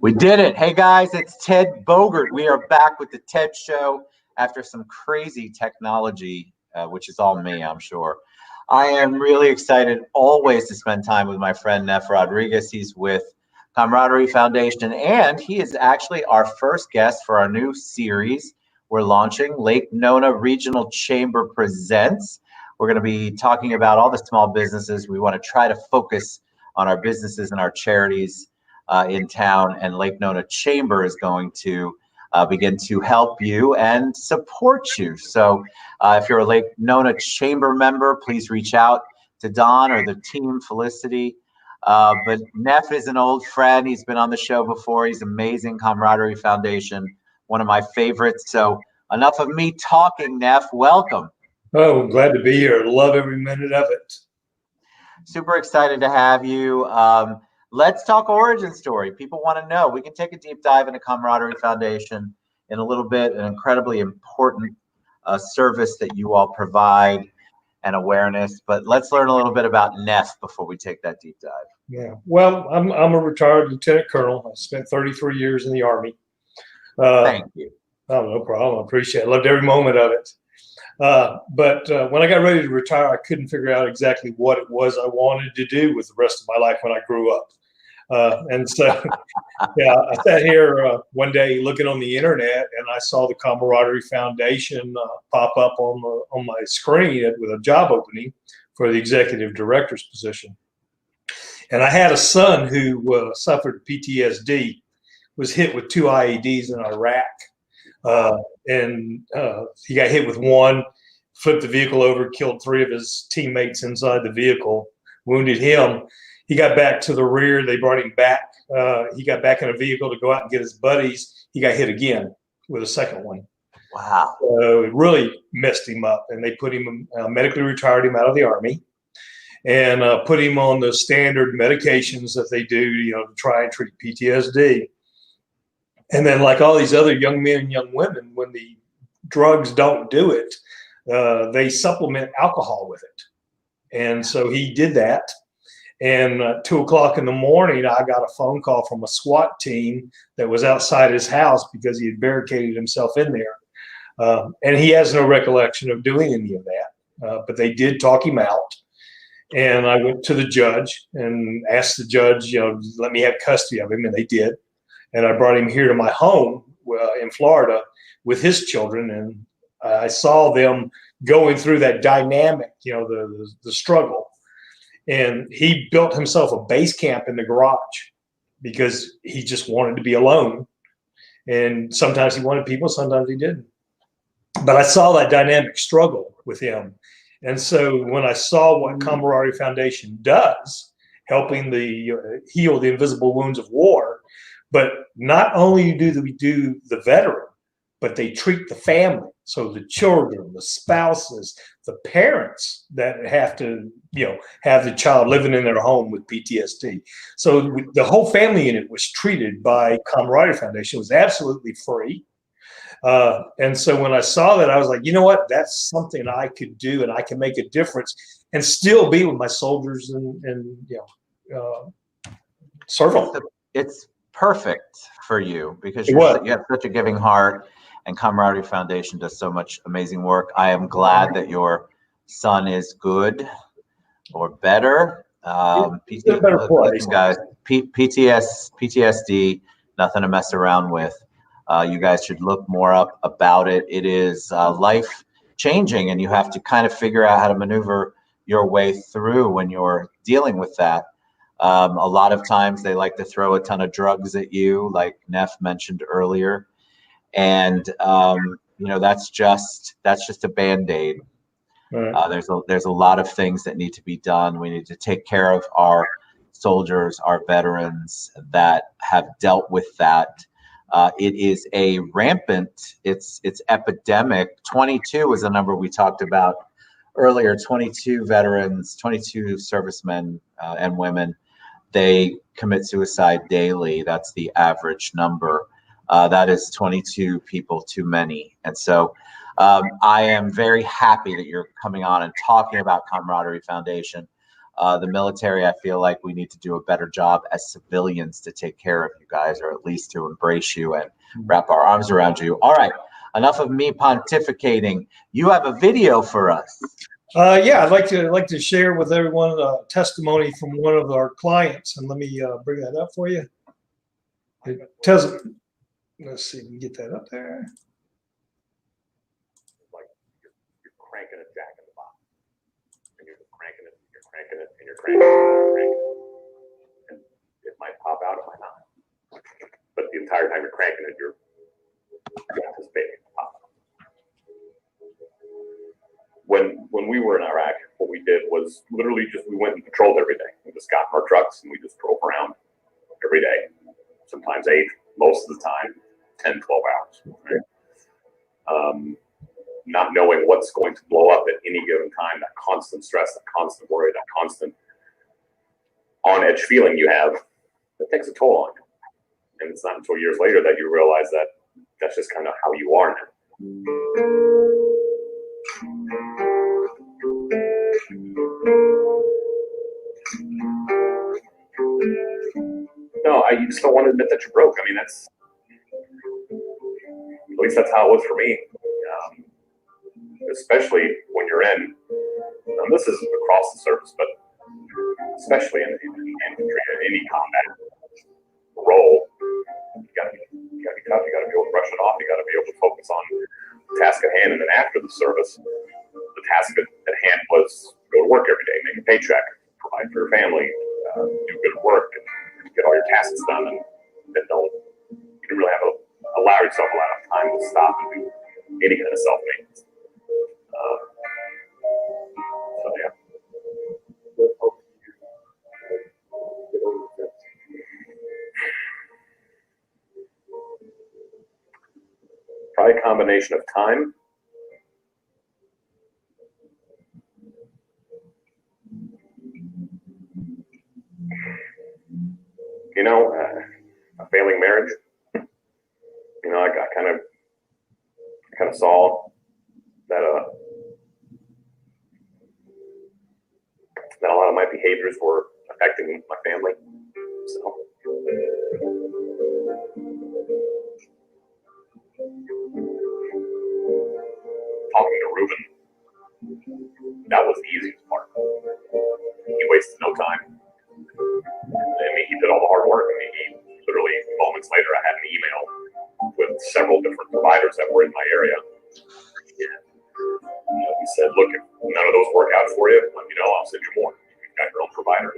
We did it. Hey guys, it's Ted Bogert. We are back with the TED Show after some crazy technology, which is all me, I'm sure. I am really excited always to spend time with my friend Nef Rodriguez. He's with Camaraderie Foundation, and he is actually our first guest for our new series we're launching, Lake Nona Regional Chamber Presents. We're going to be talking about all the small businesses. We want to try to focus on our businesses and our charities in town, and Lake Nona Chamber is going to begin to help you and support you. So if you're a Lake Nona Chamber member, please reach out to Don or the team, Felicity. But Nef is an old friend. He's been on the show before. He's amazing. Camaraderie Foundation, one of my favorites. So enough of me talking, Nef. Welcome. Oh, glad to be here. Love every minute of it. Super excited to have you. Let's talk origin story. People want to know. We can take a deep dive into Camaraderie Foundation in a little bit, an incredibly important service that you all provide and awareness. But let's learn a little bit about Nef before we take that deep dive. Yeah, well, I'm a retired lieutenant colonel. I spent 33 years in the Army. Thank you. Oh, no problem. I appreciate it. I loved every moment of it. But when I got ready to retire, I couldn't figure out exactly what it was I wanted to do with the rest of my life when I grew up. And so, yeah, I sat here one day looking on the internet, and I saw the Camaraderie Foundation pop up on my screen with a job opening for the executive director's position. And I had a son who suffered PTSD, was hit with 2 IEDs in Iraq. And he got hit with one, flipped the vehicle over, killed 3 of his teammates inside the vehicle, wounded him. He got back to the rear. They brought him back. He got back in a vehicle to go out and get his buddies. He got hit again with a second one. Wow. So it really messed him up. And they put him, medically retired him out of the Army and put him on the standard medications that they do, to try and treat PTSD. And then, like all these other young men and young women, when the drugs don't do it, they supplement alcohol with it. And so he did that. And 2 o'clock in the morning, I got a phone call from a SWAT team that was outside his house because he had barricaded himself in there. And he has no recollection of doing any of that. But they did talk him out. And I went to the judge and asked the judge, let me have custody of him. And they did. And I brought him here to my home in Florida with his children. And I saw them going through that dynamic, the struggle. And he built himself a base camp in the garage because he just wanted to be alone. And sometimes he wanted people, sometimes he didn't. But I saw that dynamic struggle with him. And so when I saw what Camaraderie Foundation does, helping heal the invisible wounds of war, but not only do we do the veteran, but they treat the family. So the children, the spouses, the parents that have to, have the child living in their home with PTSD. So the whole family unit was treated by Camaraderie Foundation. It was absolutely free. And so when I saw that, I was like, you know what? That's something I could do, and I can make a difference and still be with my soldiers and serve them. It's perfect for you because you have such a giving heart, and Camaraderie Foundation does so much amazing work. I am glad that your son is good or better. Guys, PTSD, nothing to mess around with. You guys should look more up about it. It is life changing, and you have to kind of figure out how to maneuver your way through when you're dealing with that. A lot of times they like to throw a ton of drugs at you, like Nef mentioned earlier. And, that's just a Band-Aid. Right. There's a lot of things that need to be done. We need to take care of our soldiers, our veterans that have dealt with that. It is a rampant, it's epidemic. 22 was a number we talked about earlier. 22 veterans, 22 servicemen and women, they commit suicide daily. That's the average number. That is 22 people too many. And so I am very happy that you're coming on and talking about Camaraderie Foundation. The military, I feel like we need to do a better job as civilians to take care of you guys, or at least to embrace you and wrap our arms around you. All right, enough of me pontificating. You have a video for us. Yeah, I'd like to share with everyone a testimony from one of our clients, and let me bring that up for you. It tells. Let's see if we can get that up there. Like you're cranking a jack in the box, and you're just cranking it, you're cranking it, and you're cranking it, and you're cranking it. And it might pop out, it might not. But the entire time you're cranking it, you're anticipating it to pop out. When we were in Iraq, what we did was literally just we went and patrolled every day. We just got in our trucks and we just drove around every day. Sometimes 8, most of the time 10, 12 hours. Right? Not knowing what's going to blow up at any given time, that constant stress, that constant worry, that constant on-edge feeling you have, that takes a toll on you. And it's not until years later that you realize that that's just kind of how you are now. No, you just don't want to admit that you're broke. I mean, that's at least that's how it was for me. Especially when you're in, and this is across the surface, but especially in infantry, in any combat role, you gotta be tough. You gotta be able to brush it off. You gotta be able to focus on the task at hand. And then after the service, the task at hand was go to work every day, make a paycheck, provide for your family, do good work, and get all your tasks done, and then you don't really have to allow yourself a lot of time to stop and do any kind of self-maintenance. So yeah. Probably a combination of time, a failing marriage. I kind of saw that a lot of my behaviors were affecting my family. So talking to Ruben, that was the easiest part. He wasted no time. I mean, he did all the hard work. I mean, he literally moments later, I had an email with several different providers that were in my area. He said, "Look, if none of those work out for you, let me know. I'll send you more. You've got your own provider.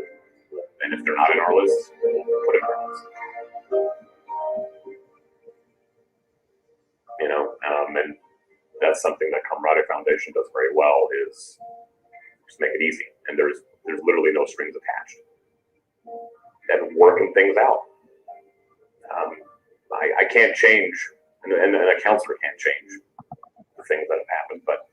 And if they're not in our list, we'll put it in our list." And that's something that Camaraderie Foundation does very well, is just make it easy. And there's literally no strings attached. And working things out. I can't change, and a counselor can't change the things that have happened, but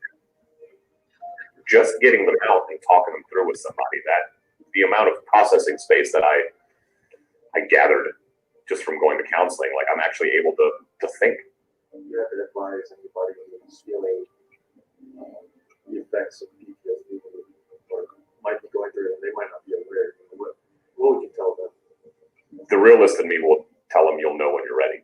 just getting them out and talking them through with somebody, that the amount of processing space that I gathered just from going to counseling, like I'm actually able to think. You have to advise anybody who's feeling the effects of PTSD or might be going through it, and they might not be aware. What would you tell them? The realist in me will tell them you'll know when you're ready.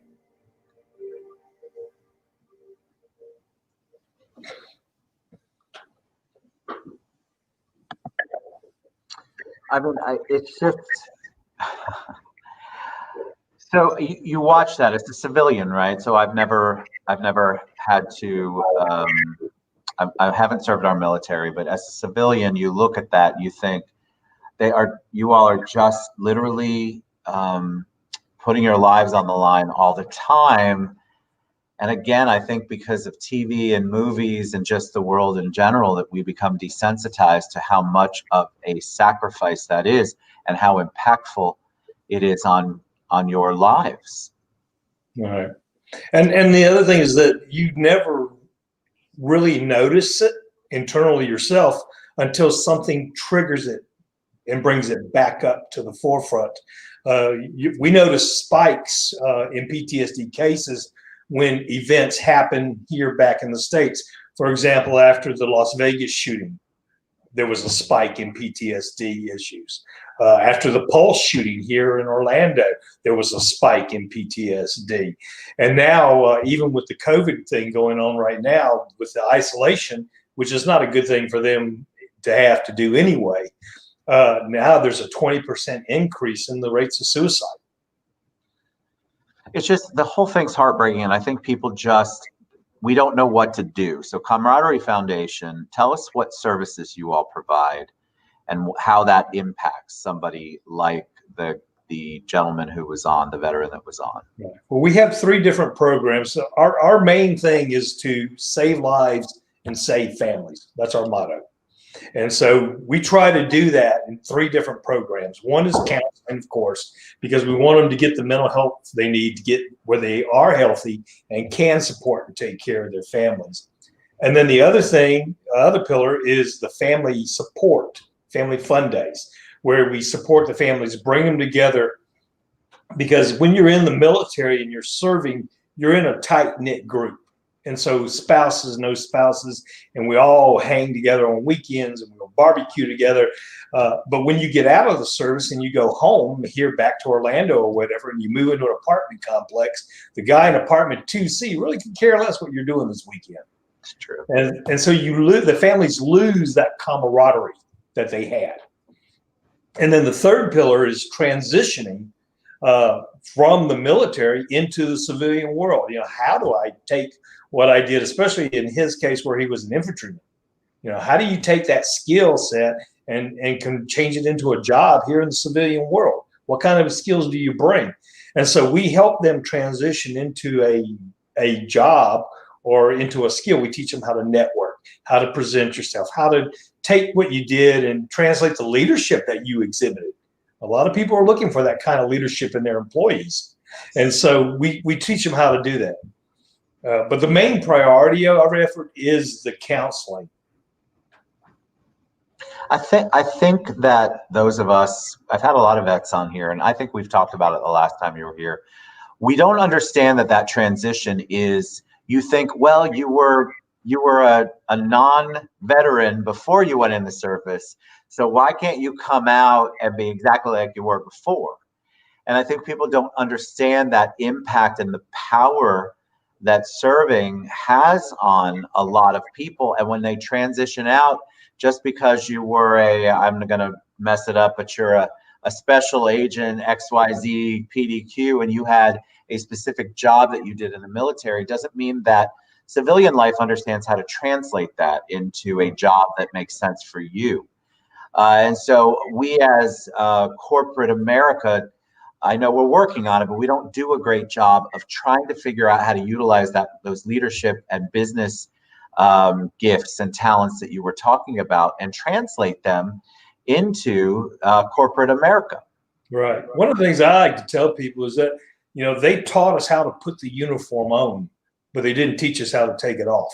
I mean, it's just so you watch that as a civilian, right? So I've never had to. I haven't served our military, but as a civilian, you look at that, you think you all are just literally putting your lives on the line all the time. And again, I think because of TV and movies and just the world in general, that we become desensitized to how much of a sacrifice that is and how impactful it is on your lives. All right. And the other thing is that you never really notice it internally yourself until something triggers it and brings it back up to the forefront. We notice spikes in PTSD cases when events happen here back in the States. For example, after the Las Vegas shooting, there was a spike in PTSD issues. After the Pulse shooting here in Orlando, there was a spike in PTSD. And now, even with the COVID thing going on right now, with the isolation, which is not a good thing for them to have to do anyway, now there's a 20% increase in the rates of suicide. It's just, the whole thing's heartbreaking, and I think people we don't know what to do. So Camaraderie Foundation, tell us what services you all provide and how that impacts somebody like the gentleman who was on, the veteran that was on. Right. Well, we have 3 different programs. So our main thing is to save lives and save families. That's our motto. And so we try to do that in 3 different programs. One is counseling, of course, because we want them to get the mental health they need to get where they are healthy and can support and take care of their families. And then the other thing, other pillar, is the family support, family fun days, where we support the families, bring them together, because when you're in the military and you're serving, you're in a tight-knit group. And so spouses know spouses, and we all hang together on weekends and we'll barbecue together. But when you get out of the service and you go home here back to Orlando or whatever, and you move into an apartment complex, the guy in apartment 2C really could care less what you're doing this weekend. It's true. And so the families lose that camaraderie that they had. And then the third pillar is transitioning from the military into the civilian world. You know, how do I take what I did, especially in his case where he was an infantryman? You know, how do you take that skill set and can change it into a job here in the civilian world? What kind of skills do you bring? And so we help them transition into a job or into a skill. We teach them how to network, how to present yourself, how to take what you did and translate the leadership that you exhibited. A lot of people are looking for that kind of leadership in their employees. And so we teach them how to do that. But the main priority of our effort is the counseling. I think that those of us, I've had a lot of vets on here, and I think we've talked about it the last time you were here. We don't understand that transition is, you think, well, you were a non-veteran before you went in the service, so why can't you come out and be exactly like you were before? And I think people don't understand that impact and the power that serving has on a lot of people. And when they transition out, just because you were I'm going to mess it up, but you're a special agent, XYZ, PDQ, and you had a specific job that you did in the military, doesn't mean that civilian life understands how to translate that into a job that makes sense for you. And so we as corporate America, I know we're working on it, but we don't do a great job of trying to figure out how to utilize those leadership and business gifts and talents that you were talking about and translate them into corporate America. Right. One of the things I like to tell people is that, you know, they taught us how to put the uniform on, but they didn't teach us how to take it off.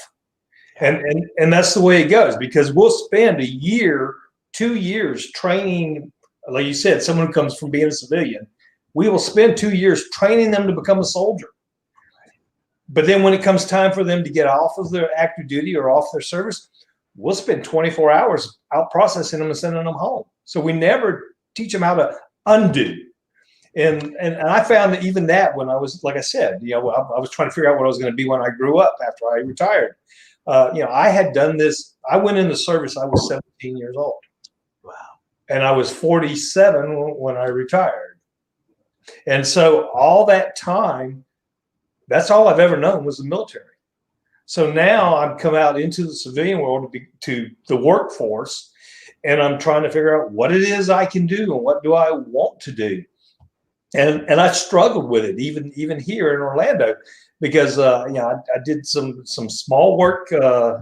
And that's the way it goes, because we'll spend a year, 2 years training, like you said, someone who comes from being a civilian, we will spend 2 years training them to become a soldier. But then when it comes time for them to get off of their active duty or off their service, we'll spend 24 hours out processing them and sending them home. So we never teach them how to undo. And I found that even that, when I was, like I said, you know, I was trying to figure out what I was going to be when I grew up after I retired. You know, I had done this. I went into service. I was 17 years old. Wow. And I was 47 when I retired. And so all that time, that's all I've ever known was the military. So now I've come out into the civilian world to the workforce, and I'm trying to figure out what it is I can do and what do I want to do. And I struggled with it even here in Orlando, because you know, I did some small work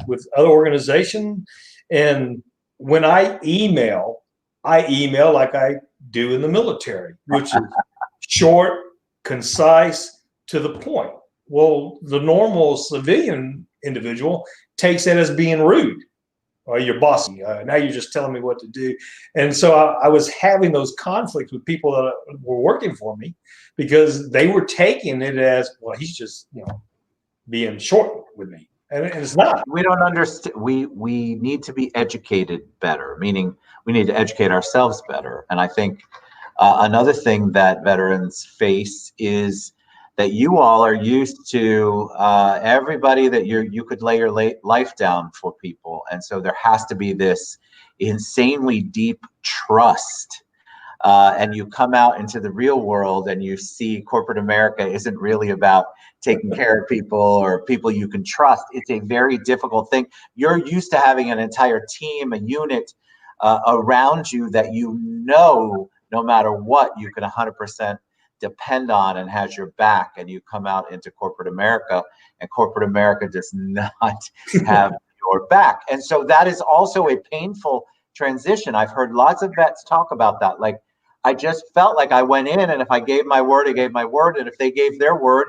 with other organizations, and when I email like I do in the military, which is short, concise, to the point. Well, the normal civilian individual takes that as being rude. Or you're bossy. Now you're just telling me what to do. And so I was having those conflicts with people that were working for me, because they were taking it as, well, he's just, you know, being short with me. And it's not. We don't understand. We need to be educated better, meaning we need to educate ourselves better. And I think another thing that veterans face is that you all are used to everybody that you could lay your life down for people, and so there has to be this insanely deep trust. And you come out into the real world and you see corporate America isn't really about taking care of people or people you can trust. It's a very difficult thing. You're used to having an entire team, a unit around you that no matter what, you can 100% depend on and has your back. And you come out into corporate America, and corporate America does not have your back. And so that is also a painful transition. I've heard lots of vets talk about that. Like, I just felt like I went in, and if I gave my word, I gave my word. And if they gave their word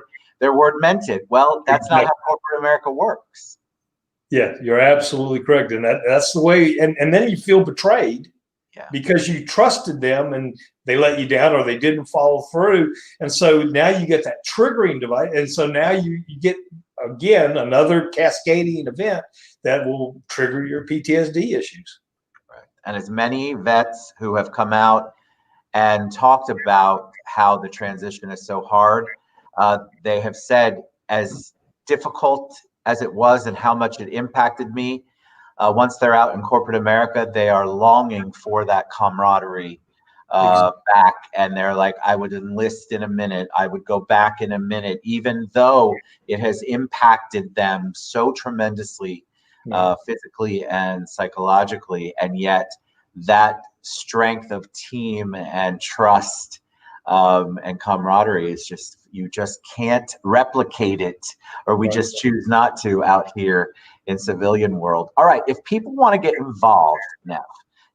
meant it. Well, that's not how corporate America works. Yeah, you're absolutely correct. And that's the way. And then you feel betrayed because you trusted them and they let you down or they didn't follow through. And so now you get that triggering device. And so now you get, again, another cascading event that will trigger your PTSD issues. Right. And as many vets who have come out and talked about how the transition is so hard, they have said, as difficult as it was and how much it impacted me, once they're out in corporate America, they are longing for that camaraderie back. And they're like, I would enlist in a minute. I would go back in a minute, even though it has impacted them so tremendously, physically and psychologically. And yet that strength of team and trust and camaraderie is you just can't replicate it, or we just choose not to out here in civilian world. All right, if people want to get involved now,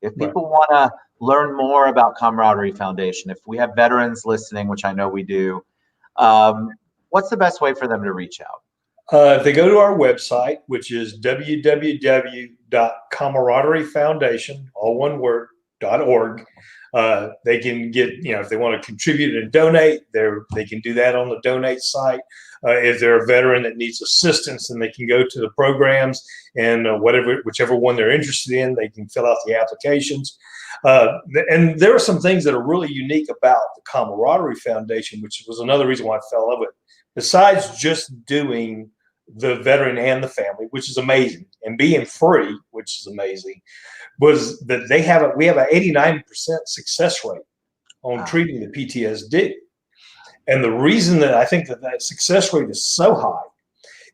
if people want to learn more about Camaraderie Foundation, if we have veterans listening, which I know we do, what's the best way for them to reach out? If they go to our website, which is www.camarderiefoundation, all one word, .org. They can get, if they want to contribute and donate, they can do that on the donate site. If they're a veteran that needs assistance, then they can go to the programs and whichever one they're interested in, they can fill out the applications. And there are some things that are really unique about the Camaraderie Foundation, which was another reason why I fell in love with it. Besides just doing the veteran and the family, which is amazing, and being free, which is amazing, was that we have an 89% success rate on treating the PTSD. And the reason that I think that success rate is so high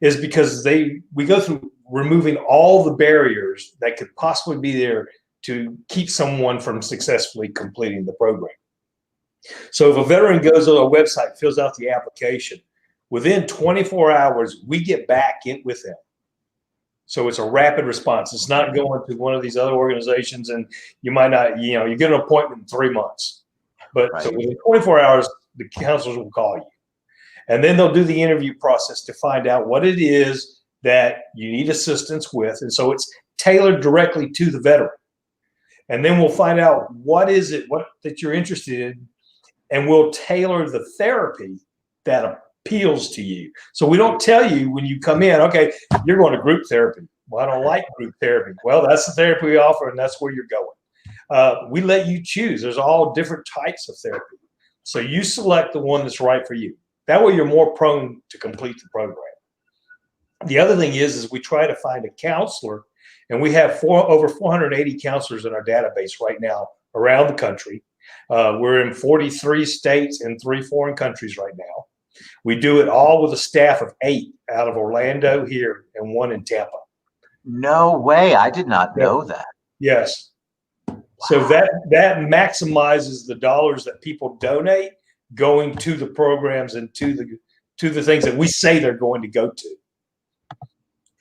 is because we go through removing all the barriers that could possibly be there to keep someone from successfully completing the program. So if a veteran goes on our website, fills out the application, within 24 hours, we get back in with them. So it's a rapid response. It's not going to one of these other organizations and you might not, you get an appointment in 3 months. But so within 24 hours, the counselors will call you. And then they'll do the interview process to find out what it is that you need assistance with. And so it's tailored directly to the veteran. And then we'll find out what that you're interested in, and we'll tailor the therapy that appeals to you. So we don't tell you when you come in, okay, you're going to group therapy. Well, I don't like group therapy. Well, that's the therapy we offer, and that's where you're going. We let you choose. There's all different types of therapy. So you select the one that's right for you. That way you're more prone to complete the program. The other thing is we try to find a counselor, and we have over 480 counselors in our database right now around the country. We're in 43 states and 3 foreign countries right now. We do it all with a staff of 8 out of Orlando here and 1 in Tampa. No way. I did not know that. Yes. Wow. So that maximizes the dollars that people donate going to the programs and to the things that we say they're going to go to.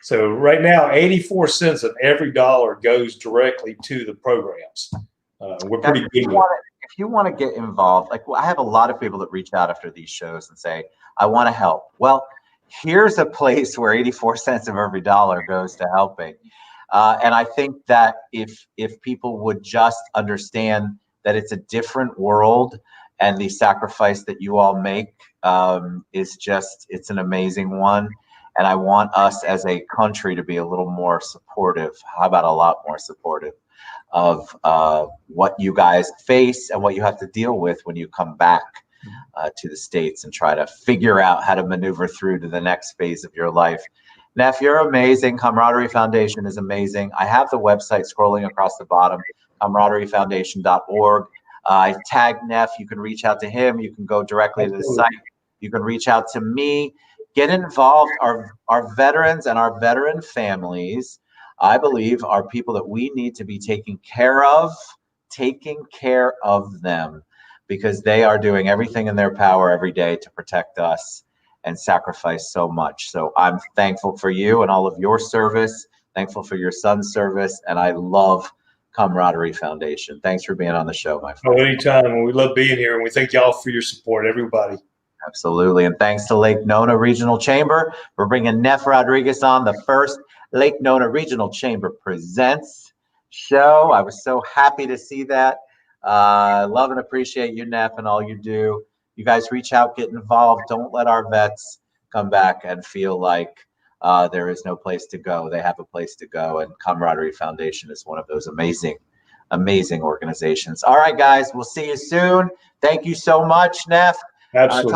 So right now, 84 cents of every dollar goes directly to the programs. We're pretty good. If you want to get involved, I have a lot of people that reach out after these shows and say, I want to help. Well, here's a place where 84 cents of every dollar goes to helping. And I think that if people would just understand that it's a different world and the sacrifice that you all make it's an amazing one. And I want us as a country to be a little more supportive. How about a lot more supportive of what you guys face and what you have to deal with when you come back to the States and try to figure out how to maneuver through to the next phase of your life. Nef, you're amazing. Camaraderie Foundation is amazing. I have the website scrolling across the bottom, camaraderiefoundation.org. I tagged Nef. You can reach out to him. You can go directly to the site. You can reach out to me. Get involved. Our veterans and our veteran families, I believe, are people that we need to be taking care of them, because they are doing everything in their power every day to protect us and sacrifice so much. So I'm thankful for you and all of your service, thankful for your son's service, and I love Camaraderie Foundation. Thanks for being on the show, my friend. Oh, anytime. We love being here, and we thank y'all for your support, everybody. Absolutely. And thanks to Lake Nona Regional Chamber for bringing Nef Rodriguez on the first Lake Nona Regional Chamber Presents show. I was so happy to see that. Love and appreciate you, Nef, and all you do. You guys reach out, get involved. Don't let our vets come back and feel like there is no place to go. They have a place to go, and Camaraderie Foundation is one of those amazing organizations. All right, guys, we'll see you soon. Thank you so much, Nef. Absolutely.